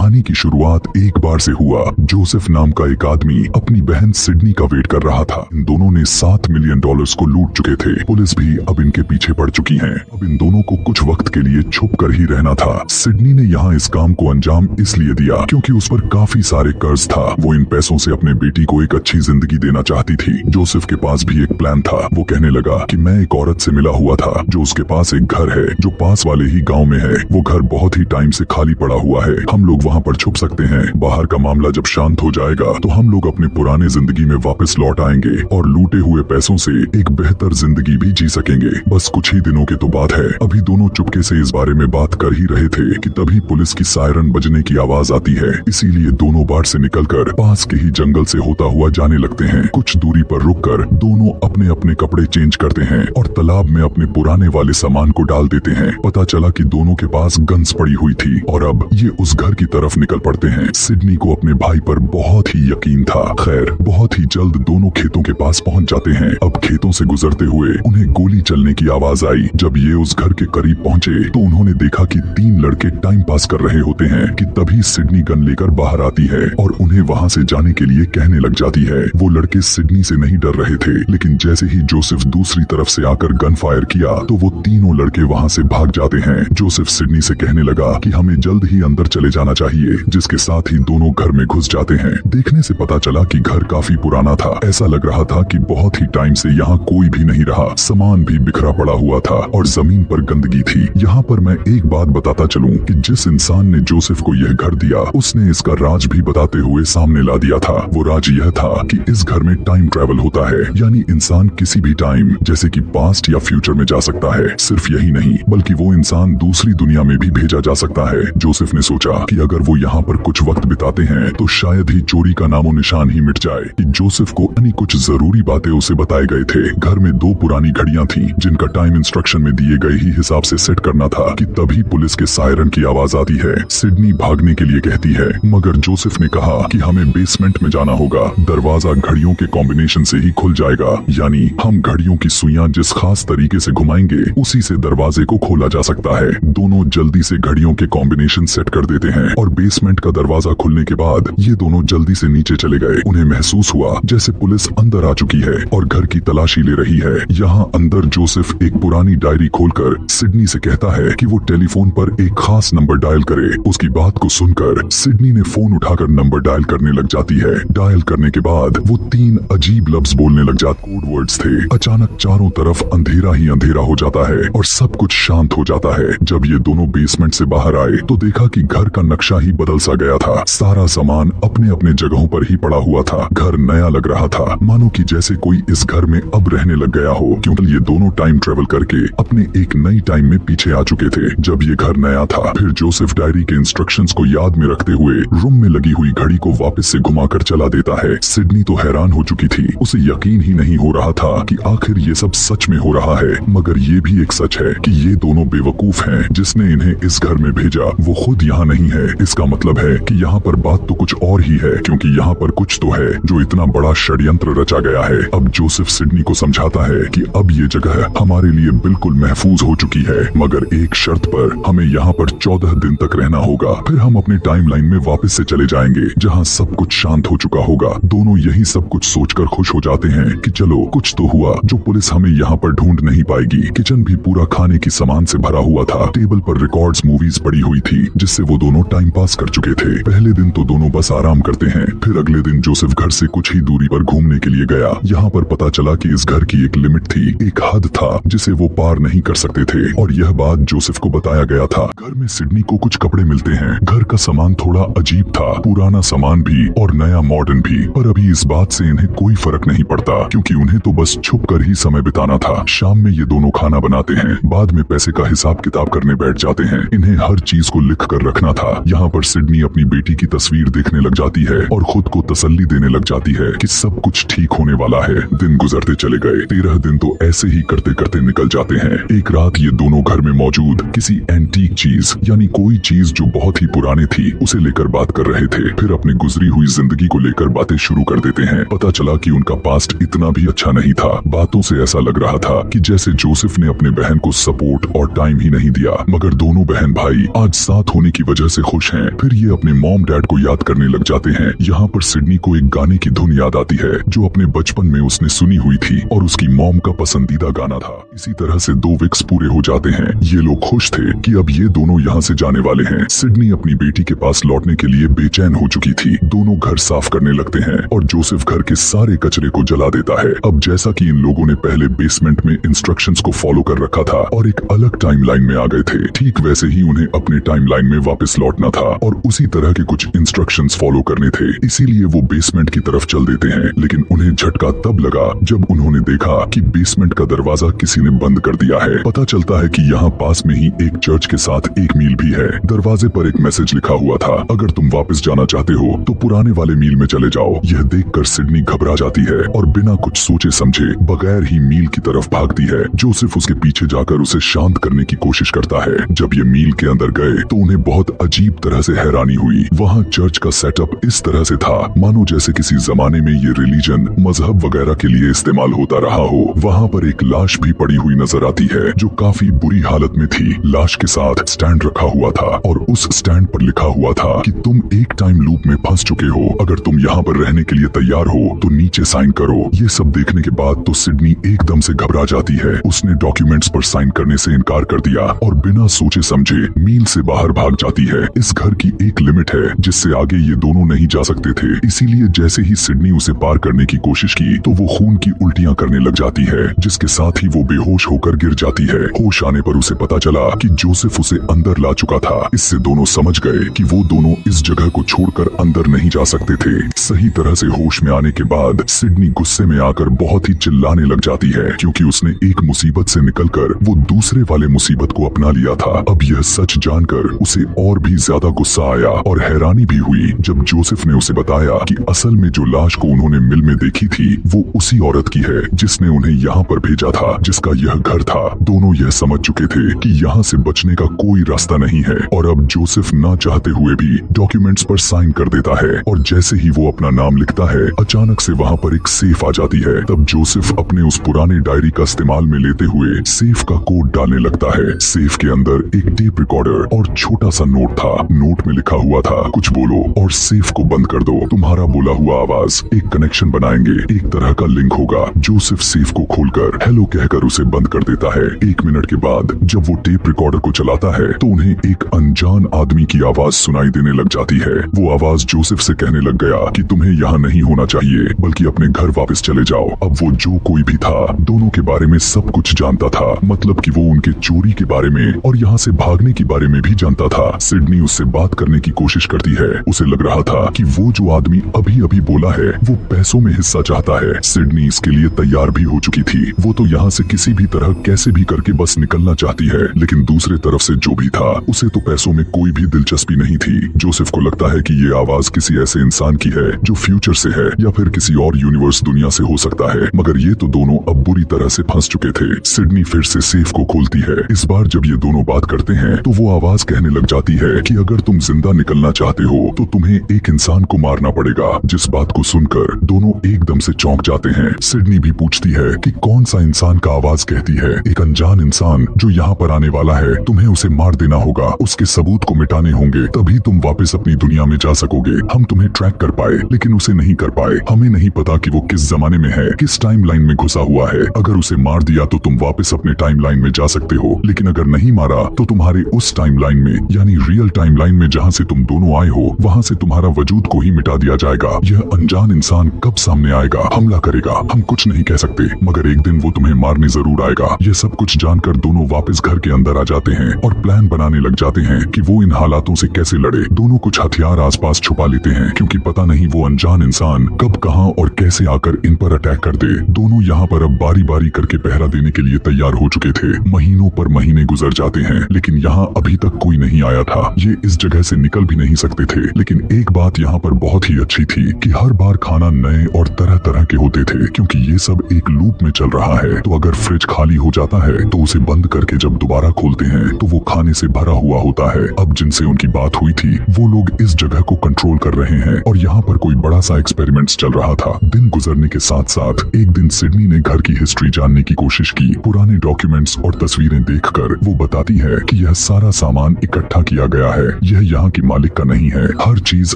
कहानी की शुरुआत एक बार से हुआ। जोसेफ नाम का एक आदमी अपनी बहन सिडनी का वेट कर रहा था। इन दोनों ने $7 मिलियन को लूट चुके थे। पुलिस भी अब इनके पीछे पड़ चुकी है। अब इन दोनों को कुछ वक्त के लिए छुप कर ही रहना था। सिडनी ने यहाँ इस काम को अंजाम इसलिए दिया क्योंकि उस पर काफी सारे कर्ज था। वो इन पैसों से अपने बेटी को एक अच्छी जिंदगी देना चाहती थी। जोसेफ के पास भी एक प्लान था। वो कहने लगा कि मैं एक औरत से मिला हुआ था जो उसके पास एक घर है जो पास वाले ही गाँव में है। वो घर बहुत ही टाइम से खाली पड़ा हुआ है। हम लोग वहाँ पर छुप सकते हैं। बाहर का मामला जब शांत हो जाएगा तो हम लोग अपने पुराने जिंदगी में वापस लौट आएंगे और लूटे हुए पैसों से एक बेहतर जिंदगी भी जी सकेंगे। बस कुछ ही दिनों की तो बात है। अभी दोनों चुपके से इस बारे में बात कर ही रहे थे कि तभी पुलिस की सायरन बजने की आवाज आती है। इसीलिए दोनों बाट से निकलकर पास के ही जंगल से होता हुआ जाने लगते हैं। कुछ दूरी पर रुककर दोनों अपने अपने कपड़े चेंज करते हैं और तालाब में अपने पुराने वाले सामान को डाल देते हैं। पता चला कि दोनों के पास गन्स पड़ी हुई थी और अब ये उस घर की तरफ निकल पड़ते हैं। सिडनी को अपने भाई पर बहुत ही यकीन था। खैर बहुत ही जल्द दोनों खेतों के पास पहुंच जाते हैं। अब खेतों से गुजरते हुए उन्हें गोली चलने की आवाज आई। जब ये उस घर के करीब पहुंचे तो उन्होंने देखा कि 3 लड़के टाइम पास कर रहे होते हैं कि तभी सिडनी गन लेकर बाहर आती है और उन्हें वहां से जाने के लिए कहने लग जाती है। वो लड़के सिडनी से नहीं डर रहे थे, लेकिन जैसे ही जोसेफ दूसरी तरफ से आकर गन फायर किया तो वो तीनों लड़के वहां से भाग जाते हैं। जोसेफ सिडनी से कहने लगा कि हमें जल्द ही अंदर चले जाना चाहिए, जिसके साथ ही दोनों घर में घुस जाते हैं। देखने से पता चला कि घर काफी पुराना था। ऐसा लग रहा था कि बहुत ही टाइम से यहाँ कोई भी नहीं रहा। सामान भी बिखरा पड़ा हुआ था और जमीन पर गंदगी थी। यहाँ पर मैं एक बात बताता चलूं कि जिस इंसान ने जोसेफ को यह घर दिया उसने इसका राज भी बताते हुए सामने ला दिया था। वो राज यह था कि इस घर में टाइम ट्रेवल होता है, यानी इंसान किसी भी टाइम जैसे कि पास्ट या फ्यूचर में जा सकता है। सिर्फ यही नहीं बल्कि वो इंसान दूसरी दुनिया में भी भेजा जा सकता है। जोसेफ ने सोचा कि अगर वो यहाँ पर कुछ वक्त बिताते हैं तो शायद ही चोरी का नामो निशान ही मिट जाए। कि जोसेफ को अन्य कुछ जरूरी बातें उसे बताए गए थे। घर में 2 पुरानी घड़ियां थीं जिनका टाइम इंस्ट्रक्शन में दिए गए ही हिसाब से सेट करना था कि तभी पुलिस के सायरन की आवाज आती है। सिडनी भागने के लिए कहती है मगर जोसेफ ने कहा कि हमें बेसमेंट में जाना होगा। दरवाजा घड़ियों के कॉम्बिनेशन से ही खुल जाएगा, यानी हम घड़ियों की सुइयां जिस खास तरीके से घुमाएंगे उसी से दरवाजे को खोला जा सकता है। दोनों जल्दी से घड़ियों के कॉम्बिनेशन सेट कर देते हैं और बेसमेंट का दरवाजा खुलने के बाद ये दोनों जल्दी से नीचे चले गए। उन्हें महसूस हुआ जैसे पुलिस अंदर आ चुकी है और घर की तलाशी ले रही है। यहाँ अंदर जोसेफ एक पुरानी डायरी खोलकर सिडनी से कहता है कि वो टेलीफोन पर एक खास नंबर डायल करे। उसकी बात को सुनकर सिडनी ने फोन उठाकर नंबर डायल करने लग जाती है। डायल करने के बाद वो 3 अजीब लफ्ज बोलने लग जाते। कोड वर्ड्स थे। अचानक चारों तरफ अंधेरा ही अंधेरा हो जाता है और सब कुछ शांत हो जाता है। जब ये दोनों बेसमेंट से बाहर आए तो देखा कि घर का नक्शा ही बदल सा गया था। सारा सामान अपने अपने जगहों पर ही पड़ा हुआ था। घर नया लग रहा था, मानो कि जैसे कोई इस घर में अब रहने लग गया हो, क्योंकि ये दोनों टाइम ट्रेवल करके अपने एक नई टाइम में पीछे आ चुके थे जब ये घर नया था। फिर जोसेफ डायरी के इंस्ट्रक्शंस को याद में रखते हुए रूम में लगी हुई घड़ी को वापस से घुमाकर चला देता है। सिडनी तो हैरान हो चुकी थी। उसे यकीन ही नहीं हो रहा था कि आखिर ये सब सच में हो रहा है। मगर ये भी एक सच है कि ये दोनों बेवकूफ हैं। जिसने इन्हें इस घर में भेजा वो खुद यहाँ नहीं है। इसका मतलब है कि यहाँ पर बात तो कुछ और ही है, क्योंकि यहाँ पर कुछ तो है जो इतना बड़ा षड्यंत्र रचा गया है। अब जोसेफ सिडनी को समझाता है कि अब ये जगह हमारे लिए बिल्कुल महफूज हो चुकी है, मगर एक शर्त पर हमें यहाँ पर 14 दिन तक रहना होगा। फिर हम अपनी टाइमलाइन में वापस से चले जाएंगे जहाँ सब कुछ शांत हो चुका होगा। दोनों यही सब कुछ सोचकर खुश हो जाते हैं कि चलो कुछ तो हुआ जो पुलिस हमें यहाँ पर ढूंढ नहीं पाएगी। किचन भी पूरा खाने की सामान से भरा हुआ था। टेबल पर रिकॉर्ड्स मूवीज पड़ी हुई थी जिससे वो दोनों टाइम पास कर चुके थे। पहले दिन तो दोनों बस आराम करते हैं। फिर अगले दिन जोसेफ घर से कुछ ही दूरी पर घूमने के लिए गया। यहाँ पर पता चला कि इस घर की एक लिमिट थी, एक हद था जिसे वो पार नहीं कर सकते थे और यह बात जोसेफ को बताया गया था। घर में सिडनी को कुछ कपड़े मिलते हैं। घर का सामान थोड़ा अजीब था, पुराना सामान भी और नया मॉडर्न भी। पर अभी इस बात से इन्हें कोई फर्क नहीं पड़ता क्योंकि उन्हें तो बस छुप कर ही समय बिताना था। शाम में ये दोनों खाना बनाते हैं, बाद में पैसे का हिसाब किताब करने बैठ जाते हैं। इन्हें हर चीज को लिख कर रखना था। यहाँ पर सिडनी अपनी बेटी की तस्वीर देखने लग जाती है और खुद को तसल्ली देने लग जाती है कि सब कुछ ठीक होने वाला है। दिन गुजरते चले गए। 13 दिन तो ऐसे ही करते करते निकल जाते हैं। एक रात ये दोनों घर में मौजूद किसी एंटीक चीज यानी कोई चीज जो बहुत ही पुरानी थी उसे लेकर बात कर रहे थे। फिर अपनी गुजरी हुई जिंदगी को लेकर बातें शुरू कर देते हैं। पता चला कि उनका पास्ट इतना भी अच्छा नहीं था। बातों से ऐसा लग रहा था कि जैसे जोसेफ ने अपने बहन को सपोर्ट और टाइम ही नहीं दिया, मगर दोनों बहन भाई आज साथ होने की वजह से खुश हैं। फिर ये अपने मॉम डैड को याद करने लग जाते हैं। यहाँ पर सिडनी को एक गाने की धुन याद आती है जो अपने बचपन में उसने सुनी हुई थी और उसकी मॉम का पसंदीदा गाना था। इसी तरह से 2 वीक्स पूरे हो जाते हैं। ये लोग खुश थे कि अब ये दोनों यहाँ से जाने वाले हैं। सिडनी अपनी बेटी के पास लौटने के लिए बेचैन हो चुकी थी। दोनों घर साफ करने लगते हैं और जोसेफ घर के सारे कचरे को जला देता है। अब जैसा कि इन लोगों ने पहले बेसमेंट में इंस्ट्रक्शंस को फॉलो कर रखा था और एक अलग टाइमलाइन में आ गए थे, ठीक वैसे ही उन्हें अपने टाइमलाइन में वापस लौटना था और उसी तरह के कुछ इंस्ट्रक्शंस फॉलो करने थे। इसीलिए वो बेसमेंट की तरफ चल देते हैं, लेकिन उन्हें झटका तब लगा जब उन्होंने देखा कि बेसमेंट का दरवाजा किसी ने बंद कर दिया है। पता चलता है कि यहाँ पास में ही एक चर्च के साथ एक मील भी है। दरवाजे पर एक मैसेज लिखा हुआ था, अगर तुम वापस जाना चाहते हो तो पुराने वाले मील में चले जाओ। यह देखकर सिडनी घबरा जाती है और बिना कुछ सोचे समझे बगैर ही मील की तरफ भागती है। जोसेफ उसके पीछे जाकर उसे शांत करने की कोशिश करता है। जब ये मील के अंदर गए तो उन्हें बहुत अजीब तरह से हैरानी हुई। वहाँ चर्च का सेटअप इस तरह से था मानो जैसे किसी जमाने में ये रिलीजन मजहब वगैरह के लिए इस्तेमाल होता रहा हो। वहाँ पर एक लाश भी पड़ी हुई नजर आती है जो काफी बुरी हालत में थी। लाश के साथ स्टैंड रखा हुआ था और उस स्टैंड पर लिखा हुआ था कि तुम एक टाइम लूप में फंस चुके हो, अगर तुम यहाँ पर रहने के लिए तैयार हो तो नीचे साइन करो। ये सब देखने के बाद तो सिडनी एकदम से घबरा जाती है। उसने डॉक्यूमेंट्स पर साइन करने से इनकार कर दिया और बिना सोचे समझे मील से बाहर भाग जाती है। इस घर की एक लिमिट है जिससे आगे ये दोनों नहीं जा सकते थे, इसीलिए जैसे ही सिडनी उसे पार करने की कोशिश की तो वो खून की उल्टियां करने लग जाती है, जिसके साथ ही वो बेहोश होकर गिर जाती है। होश आने पर उसे पता चला कि जोसेफ उसे अंदर ला चुका था। इससे दोनों समझ गए कि वो दोनों इस जगह को छोड़कर अंदर नहीं जा सकते थे। सही तरह से होश में आने के बाद सिडनी गुस्से में आकर बहुत ही चिल्लाने लग जाती है, क्योंकि उसने एक मुसीबत से निकलकर वो दूसरे वाले मुसीबत को अपना लिया था। अब यह सच जानकर उसे और भी ज्यादा गुस्सा आया और हैरानी भी हुई जब जोसेफ ने उसे बताया कि असल में जो लाश को उन्होंने मिल में देखी थी वो उसी औरत की है जिसने उन्हें यहाँ पर भेजा था, जिसका यह घर था। दोनों यह समझ चुके थे कि यहाँ से बचने का कोई रास्ता नहीं है और अब जोसेफ ना चाहते हुए भी डॉक्यूमेंट्स पर साइन कर देता है और जैसे ही वो अपना नाम लिखता है अचानक से वहाँ पर एक सेफ आ जाती है। तब जोसेफ अपने उस पुराने डायरी का इस्तेमाल में लेते हुए सेफ का कोड डालने लगता है। सेफ के अंदर एक टेप रिकॉर्डर और छोटा सा नोट था। नोट में लिखा हुआ था, कुछ बोलो और सेफ को बंद कर दो, तुम्हारा बोला हुआ आवाज एक कनेक्शन बनाएंगे, एक तरह का लिंक होगा। जोसेफ सेफ को खोलकर हेलो कहकर उसे बंद कर देता है। 1 मिनट के बाद जब वो टेप रिकॉर्डर को चलाता है तो उन्हें एक अनजान आदमी की आवाज सुनाई देने लग जाती है। वो आवाज जोसेफ से कहने लग गया कि तुम्हें यहाँ नहीं होना चाहिए बल्कि अपने घर वापस चले जाओ। अब वो जो कोई भी था दोनों के बारे में सब कुछ जानता था, मतलब कि वो उनके चोरी के बारे में और यहाँ से भागने के बारे में भी जानता था। सिडनी उससे बात करने की कोशिश करती है। उसे लग रहा था कि वो जो आदमी अभी अभी बोला है वो पैसों में हिस्सा चाहता है। सिडनी इसके लिए तैयार भी हो चुकी थी। वो तो यहाँ से किसी भी तरह कैसे भी करके बस निकलना चाहती है, लेकिन दूसरे तरफ से जो भी था उसे तो पैसों में कोई भी दिलचस्पी नहीं थी। जोसेफ को लगता है कि ये आवाज किसी ऐसे इंसान की है जो फ्यूचर से है या फिर किसी और यूनिवर्स दुनिया से हो सकता है, मगर ये तो दोनों अब बुरी तरह से फंस चुके थे। सिडनी फिर से सेफ को खोलती है। इस बार जब ये दोनों बात करते हैं तो वो आवाज कहने लग जाती है कि अगर तुम जिंदा निकलना चाहते हो तो तुम्हें एक इंसान को मारना पड़ेगा। जिस बात को सुनकर दोनों एकदम से चौंक जाते हैं। सिडनी भी पूछती है कि कौन सा इंसान का आवाज कहती है। एक अनजान इंसान जो यहाँ पर आने वाला है, तुम्हें उसे मार देना होगा, उसके सबूत को मिटाने होंगे, तभी तुम वापस अपनी दुनिया में जा सकोगे। हम तुम्हें ट्रैक कर पाए लेकिन उसे नहीं कर पाए। हमें नहीं पता कि वो किस जमाने में है, किस टाइमलाइन में घुसा हुआ है। अगर उसे मार दिया तो तुम वापस अपने टाइमलाइन में जा सकते हो, लेकिन अगर नहीं मारा तो तुम्हारे उस टाइमलाइन में यानी रियल टाइमलाइन में जहाँ से तुम दोनों आए हो वहाँ से तुम्हारा वजूद को ही मिटा दिया जाएगा। यह अनजान इंसान कब सामने आएगा, हमला करेगा, हम कुछ नहीं कह सकते, मगर एक दिन वो तुम्हें मारने जरूर आएगा। यह सब कुछ जानकर दोनों वापस घर के अंदर आ जाते हैं और प्लान बनाने लग जाते हैं कि वो इन हालातों से कैसे लड़े। दोनों कुछ हथियार आसपास छुपा लेते हैं क्योंकि पता नहीं वो अनजान इंसान कब कहां और कैसे आकर इन पर अटैक कर दे। दोनों यहाँ पर अब बारी बारी करके पहरा देने के लिए तैयार हो चुके थे। महीनों पर महीने गुजर जाते हैं लेकिन यहाँ अभी तक कोई नहीं आया था। ये इस जगह से निकल भी नहीं सकते थे, लेकिन एक बात यहाँ पर बहुत ही अच्छी थी कि हर बार खाना नए और तरह तरह के होते थे, क्योंकि ये सब एक लूप में चल रहा है। तो अगर फ्रिज खाली हो जाता है तो उसे बंद करके जब दोबारा खोलते हैं तो वो खाने से भरा हुआ होता है। अब जिनसे उनकी बात हुई थी वो लोग इस जगह को कंट्रोल कर रहे हैं और यहाँ पर कोई बड़ा सा एक्सपेरिमेंट्स चल रहा था। दिन गुजरने के साथ साथ एक दिन सिडनी ने घर की हिस्ट्री जानने की कोशिश की। पुराने डॉक्यूमेंट्स और तस्वीरें देखकर वो बताती है कि यह सारा सामान इकट्ठा किया गया है। यह यहाँ की मालिक का नहीं है, हर चीज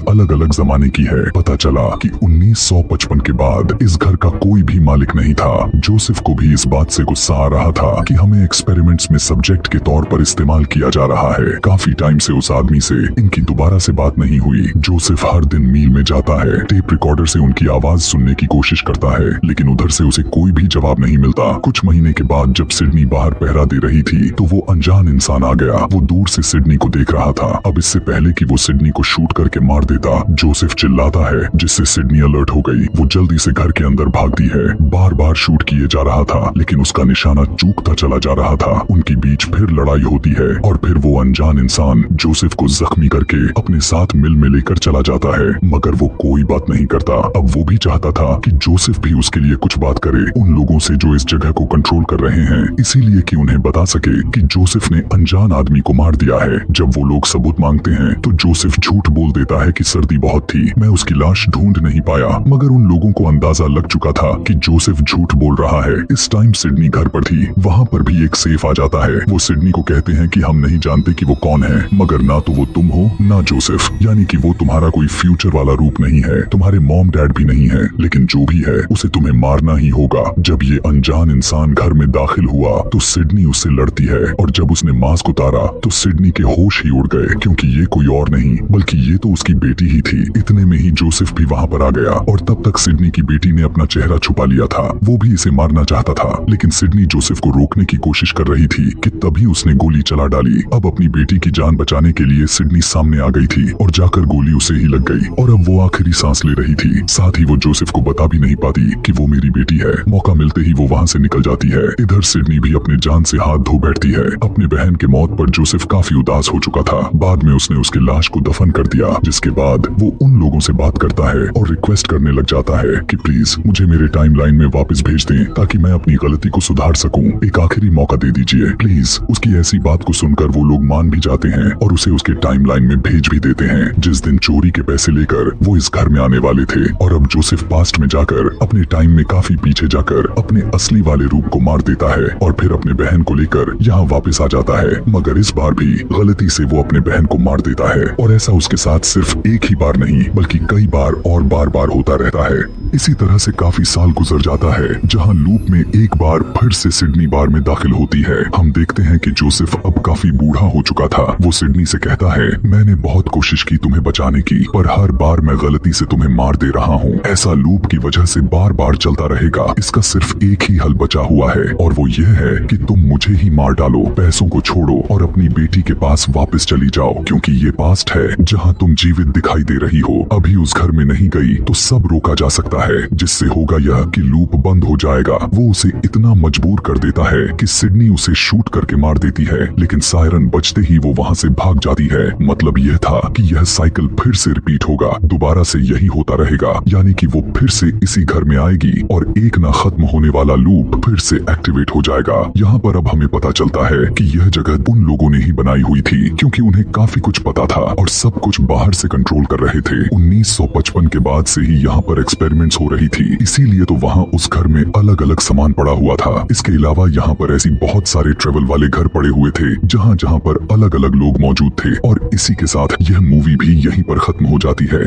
अलग अलग जमाने की है। पता चला कि 1955 के बाद इस घर का कोई भी मालिक नहीं था। जोसेफ को भी इस बात से गुस्सा आ रहा था कि हमें एक्सपेरिमेंट्स में सब्जेक्ट के तौर पर इस्तेमाल किया जा रहा है। काफी टाइम से उस आदमी से इनकी दोबारा से बात नहीं हुई। जोसेफ हर दिन मील में जाता है, टेप रिकॉर्डर से उनकी आवाज सुनने की कोशिश करता है, लेकिन उधर से उसे कोई भी जवाब नहीं मिलता। कुछ महीने के बाद जब सिडनी बाहर पहरा दे रही थी तो वो अनजान इंसान आ गया। वो दूर से सिडनी को देख रहा था। अब इससे पहले कि वो सिडनी को शूट करके मार देता, जोसेफ चिल्लाता है, जिससे सिडनी अलर्ट हो गई। वो जल्दी से घर के अंदर भागती है। बार बार शूट किए जा रहा था, लेकिन उसका निशाना चूकता चला जा रहा था। उनके बीच फिर लड़ाई होती है और फिर वो अनजान इंसान जोसेफ को जख्मी करके अपने साथ मिल में लेकर चला जाता है, मगर वो कोई बात नहीं करता। अब वो भी चाहता था कि जोसेफ भी उसके लिए कुछ बात करे उन लोगों से जो इस जगह को कंट्रोल कर रहे हैं, इसीलिए कि उन्हें बता सके कि जोसेफ ने अनजान आदमी को मार दिया है। जब वो लोग सबूत मांगते हैं तो जोसेफ झूठ बोल देता है कि सर्दी बहुत थी, मैं उसकी लाश ढूंढ नहीं पाया। मगर उन लोगों को अंदाजा लग चुका था कि जोसेफ झूठ बोल रहा है। इस टाइम सिडनी घर पर थी। वहाँ पर भी एक सेफ आ जाता है। वो सिडनी को कहते हैं कि हम नहीं जानते कि वो कौन है, मगर ना तो वो तुम हो ना जोसेफ, यानी कि वो तुम्हारा कोई फ्यूचर वाला रूप नहीं है, तुम्हारे मॉम डैड भी नहीं है, लेकिन जो भी है उसे तुम्हें मारना ही होगा। जब ये अनजान इंसान घर में दाखिल हुआ तो सिडनी उससे लड़ती है, और जब उसने मास्क उतारा तो सिडनी के होश ही उड़ गए, क्योंकि ये कोई और नहीं बल्कि ये तो उसकी बेटी ही थी। इतने में ही जोसेफ भी वहाँ पर आ गया, और तब तक सिडनी की बेटी ने अपना चेहरा छुपा लिया था। वो भी इसे मारना चाहता था, लेकिन सिडनी जोसेफ को रोकने की कोशिश कर रही थी कि तभी उसने गोली चला डाली। अब अपनी बेटी की जान बचाने के लिए सिडनी सामने आ गई थी और जाकर गोली उसे ही लग गई, और अब वो आखिरी सांस ले रही थी। साथ ही वो जोसेफ को बता भी नहीं पाती कि वो मेरी बेटी है। मौका मिलते ही वो वहाँ से निकल जाती है। इधर सिडनी भी अपने जान से हाथ धो बैठती है। अपने बहन के मौत पर जोसेफ काफी उदास हो चुका था। बाद में उसने उसकी लाश को दफन कर दिया, जिसके बाद वो उन लोगों से बात करता है और रिक्वेस्ट करने लग जाता है कि प्लीज मुझे मेरे टाइमलाइन में वापस भेज दें, ताकि मैं अपनी गलती को सुधार सकूं। एक आखिरी मौका दे दीजिए प्लीज। उसकी ऐसी बात को सुनकर वो लोग मान भी जाते हैं और उसे उसके टाइमलाइन में भेज भी देते हैं, जिस दिन चोरी के पैसे लेकर वो इस घर में आने वाले थे। और अब जोसेफ पास्ट में जाकर अपने टाइम में काफी पीछे जाकर अपने असली वाले रूप को मार देता है, और फिर अपने बहन को लेकर यहाँ वापस आ जाता है। मगर इस बार भी गलती से वो अपने बहन को मार देता है, और ऐसा उसके साथ सिर्फ एक ही बार नहीं बल्कि कई बार और बार बार होता रहता है। इसी तरह से काफी साल गुजर जाता है, जहाँ लूप में एक बार फिर से सिडनी बार में दाखिल होती है। हम देखते हैं कि जोसेफ अब काफी बूढ़ा हो चुका था। वो सिडनी से कहता है, मैंने बहुत कोशिश की तुम्हें बचाने की, पर हर बार मैं गलती से तुम्हें मार दे रहा हूँ। ऐसा लूप की वजह से बार बार चलता रहेगा। इसका सिर्फ एक ही हल बचा हुआ है, और वो ये है कि तुम मुझे ही मार डालो, पैसों को छोड़ो और अपनी बेटी के पास वापस चली जाओ, क्योंकि ये पास्ट है जहाँ तुम जीवित दिखाई दे रही हो। अभी उस घर में नहीं गई तो सब रोका जा सकता है, जिससे होगा यह कि लूप बंद हो जाएगा। वो उसे इतना मजबूर कर देता है कि सिडनी उसे शूट करके मार देती है, लेकिन सायरन बजते ही वो वहाँ से भाग जाती है। मतलब यह था कि यह साइकिल फिर से रिपीट होगा, दोबारा से यही होता रहेगा, यानी कि वो फिर से इसी घर में आएगी और एक ना खत्म होने वाला लूप फिर से एक्टिवेट हो जाएगा। यहाँ पर अब हमें पता चलता है कि यह जगह उन लोगों ने ही बनाई हुई थी, क्योंकि उन्हें काफी कुछ पता था और सब कुछ बाहर से कंट्रोल कर रहे थे। 1955 के बाद से ही यहाँ पर एक्सपेरिमेंट्स हो रही थी, इसीलिए तो वहाँ उस घर में अलग अलग सामान पड़ा हुआ था। इसके अलावा यहाँ पर ऐसी बहुत सारे ट्रेवल वाले घर पड़े हुए थे, जहाँ जहाँ पर अलग अलग लोग मौजूद थे। और इसी के साथ यह मूवी भी यहीं पर खत्म हो जाती है।